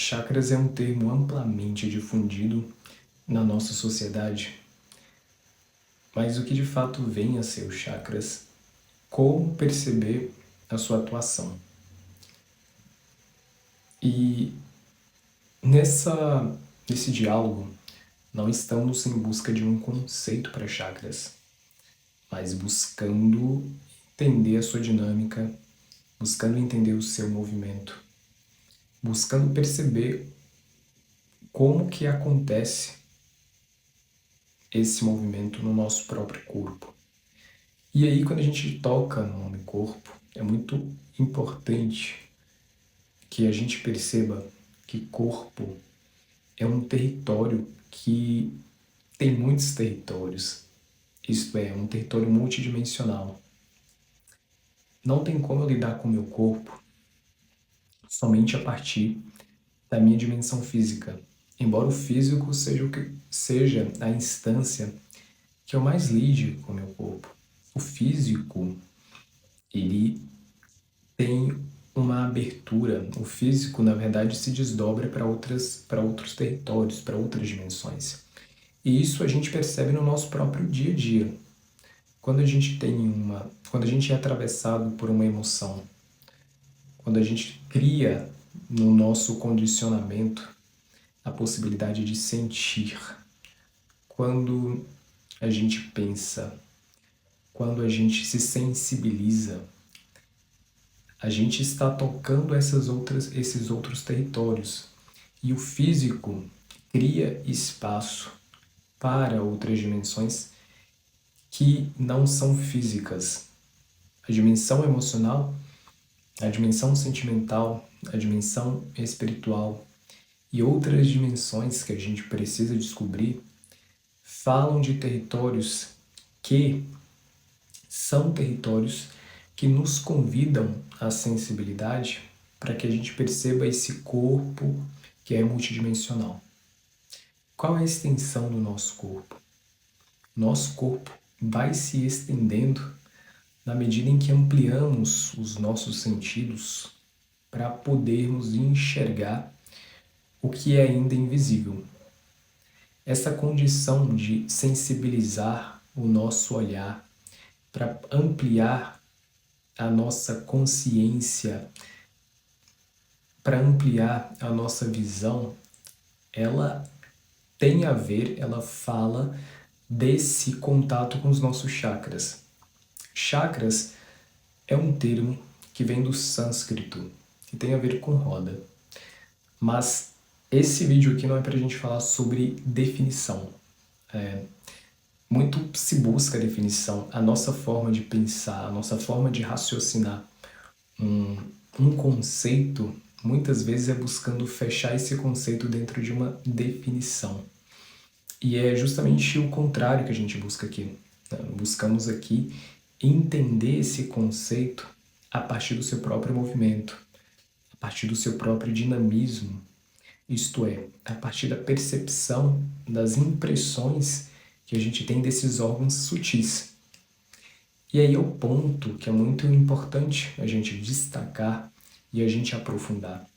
Chakras é um termo amplamente difundido na nossa sociedade, mas o que de fato vem a ser os chakras? Como perceber a sua atuação? E nesse diálogo, não estamos em busca de um conceito para chakras, mas buscando entender a sua dinâmica, buscando entender o seu movimento, buscando perceber como que acontece esse movimento no nosso próprio corpo. E aí, quando a gente toca no nome corpo, é muito importante que a gente perceba que corpo é um território que tem muitos territórios, isto é, um território multidimensional. Não tem como eu lidar com o meu corpo somente a partir da minha dimensão física, embora o físico seja a instância que eu mais lide com o meu corpo. O físico, ele tem uma abertura. O físico, na verdade, se desdobra para outros territórios, para outras dimensões. E isso a gente percebe no nosso próprio dia a dia. Quando a gente é atravessado por uma emoção, quando a gente cria no nosso condicionamento a possibilidade de sentir, quando a gente pensa, quando a gente se sensibiliza, a gente está tocando esses outros territórios. E o físico cria espaço para outras dimensões que não são físicas. A dimensão emocional, a dimensão sentimental, a dimensão espiritual e outras dimensões que a gente precisa descobrir falam de territórios que são territórios que nos convidam à sensibilidade para que a gente perceba esse corpo que é multidimensional. Qual é a extensão do nosso corpo? Nosso corpo vai se estendendo na medida em que ampliamos os nossos sentidos para podermos enxergar o que é ainda invisível. Essa condição de sensibilizar o nosso olhar para ampliar a nossa consciência, para ampliar a nossa visão, ela tem a ver, ela fala desse contato com os nossos chakras. Chakras é um termo que vem do sânscrito, que tem a ver com roda. Mas esse vídeo aqui não é para a gente falar sobre definição. Muito se busca a definição, a nossa forma de pensar, a nossa forma de raciocinar um conceito, muitas vezes é buscando fechar esse conceito dentro de uma definição. E é justamente o contrário que a gente busca aqui. Buscamos aqui entender esse conceito a partir do seu próprio movimento, a partir do seu próprio dinamismo, isto é, a partir da percepção das impressões que a gente tem desses órgãos sutis. E aí é o ponto que é muito importante a gente destacar e a gente aprofundar.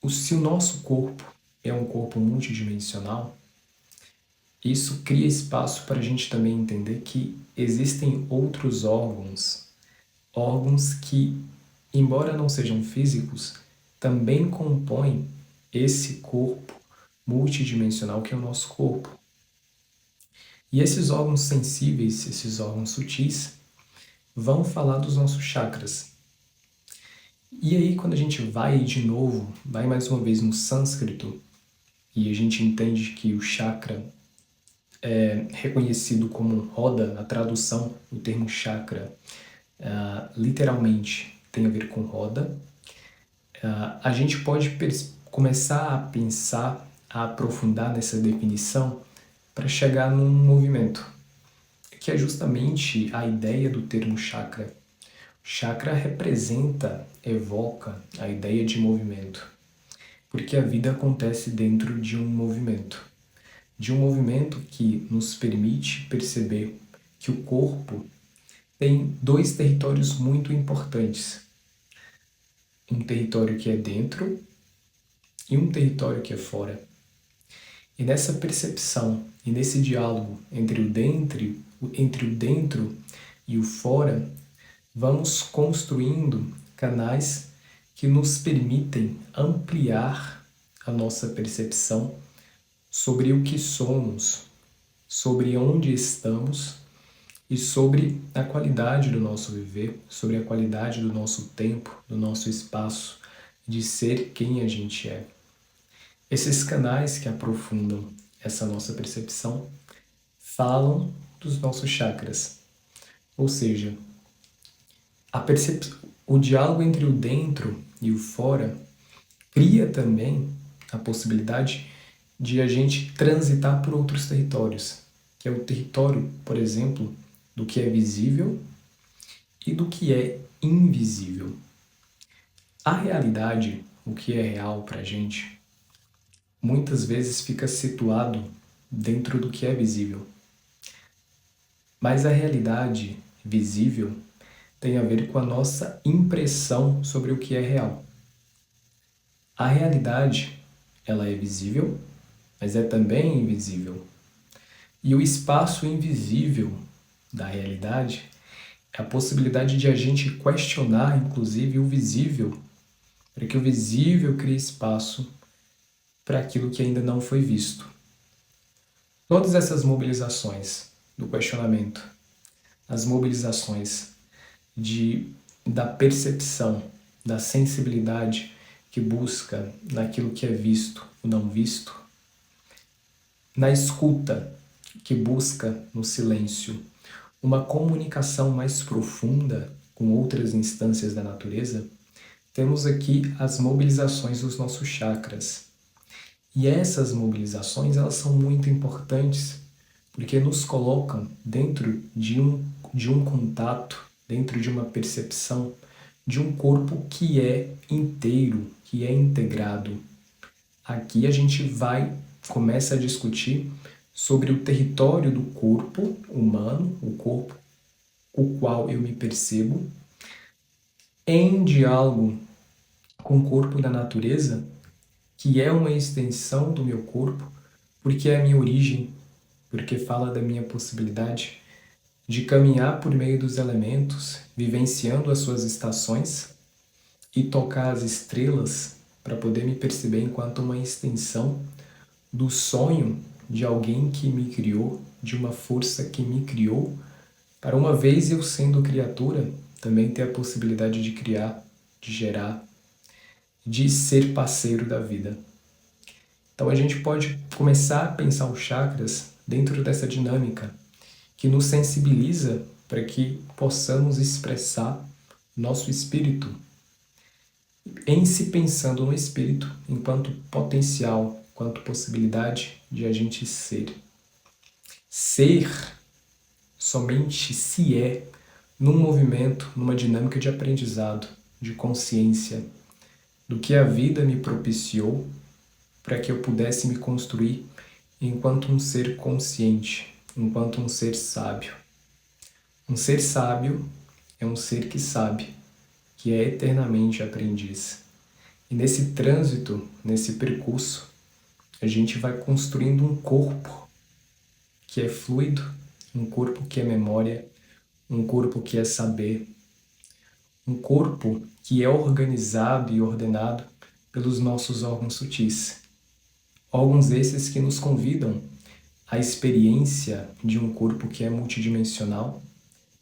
Se o nosso corpo é um corpo multidimensional, isso cria espaço para a gente também entender que existem outros órgãos que, embora não sejam físicos, também compõem esse corpo multidimensional que é o nosso corpo. E esses órgãos sensíveis, esses órgãos sutis, vão falar dos nossos chakras. E aí, quando a gente vai de novo, vai mais uma vez no sânscrito, e a gente entende que o chakra é reconhecido como roda, a tradução do termo chakra, literalmente tem a ver com roda, a gente pode começar a pensar, a aprofundar nessa definição para chegar num movimento, que é justamente a ideia do termo chakra. Chakra representa, evoca a ideia de movimento, porque a vida acontece dentro de um movimento que nos permite perceber que o corpo tem dois territórios muito importantes. Um território que é dentro e um território que é fora. E nessa percepção e nesse diálogo entre o dentro e o fora, vamos construindo canais que nos permitem ampliar a nossa percepção sobre o que somos, sobre onde estamos e sobre a qualidade do nosso viver, sobre a qualidade do nosso tempo, do nosso espaço, de ser quem a gente é. Esses canais que aprofundam essa nossa percepção falam dos nossos chakras, ou seja, o diálogo entre o dentro e o fora cria também a possibilidade de a gente transitar por outros territórios, que é o território, por exemplo, do que é visível e do que é invisível. A realidade, o que é real para a gente, muitas vezes fica situado dentro do que é visível. Mas a realidade visível tem a ver com a nossa impressão sobre o que é real. A realidade, ela é visível, mas é também invisível. E o espaço invisível da realidade é a possibilidade de a gente questionar, inclusive, o visível, para que o visível crie espaço para aquilo que ainda não foi visto. Todas essas mobilizações do questionamento, as mobilizações da percepção, da sensibilidade que busca naquilo que é visto ou não visto, na escuta que busca no silêncio uma comunicação mais profunda com outras instâncias da natureza, temos aqui as mobilizações dos nossos chakras. E essas mobilizações, elas são muito importantes porque nos colocam dentro de um contato, dentro de uma percepção de um corpo que é inteiro, que é integrado. Aqui a gente começa a discutir sobre o território do corpo humano, o corpo o qual eu me percebo, em diálogo com o corpo da natureza, que é uma extensão do meu corpo, porque é a minha origem, porque fala da minha possibilidade de caminhar por meio dos elementos, vivenciando as suas estações e tocar as estrelas para poder me perceber enquanto uma extensão do sonho de alguém que me criou, de uma força que me criou, para uma vez eu sendo criatura, também ter a possibilidade de criar, de gerar, de ser parceiro da vida. Então a gente pode começar a pensar os chakras dentro dessa dinâmica que nos sensibiliza para que possamos expressar nosso espírito, em se pensando no espírito enquanto potencial, enquanto possibilidade de a gente ser. Ser somente se é num movimento, numa dinâmica de aprendizado, de consciência, do que a vida me propiciou para que eu pudesse me construir enquanto um ser consciente, enquanto um ser sábio. Um ser sábio é um ser que sabe, que é eternamente aprendiz. E nesse trânsito, nesse percurso, a gente vai construindo um corpo que é fluido, um corpo que é memória, um corpo que é saber, um corpo que é organizado e ordenado pelos nossos órgãos sutis. Órgãos esses que nos convidam à experiência de um corpo que é multidimensional,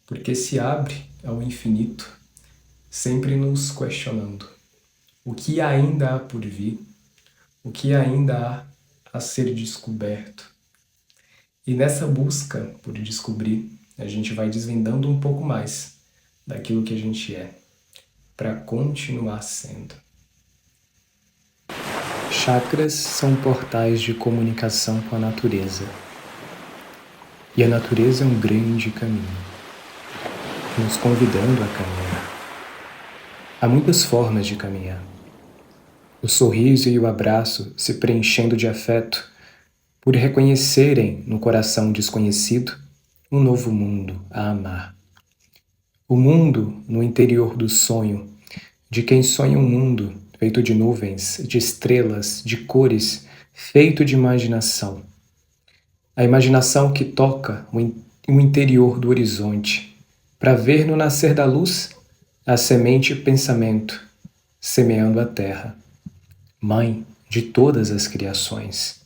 porque se abre ao infinito, sempre nos questionando o que ainda há por vir, o que ainda há a ser descoberto. E nessa busca por descobrir, a gente vai desvendando um pouco mais daquilo que a gente é, para continuar sendo. Chakras são portais de comunicação com a natureza. E a natureza é um grande caminho, nos convidando a caminhar. Há muitas formas de caminhar. O sorriso e o abraço se preenchendo de afeto por reconhecerem no coração desconhecido um novo mundo a amar. O mundo no interior do sonho, de quem sonha um mundo feito de nuvens, de estrelas, de cores, feito de imaginação. A imaginação que toca o interior do horizonte, para ver no nascer da luz a semente pensamento, semeando a terra, mãe de todas as criações.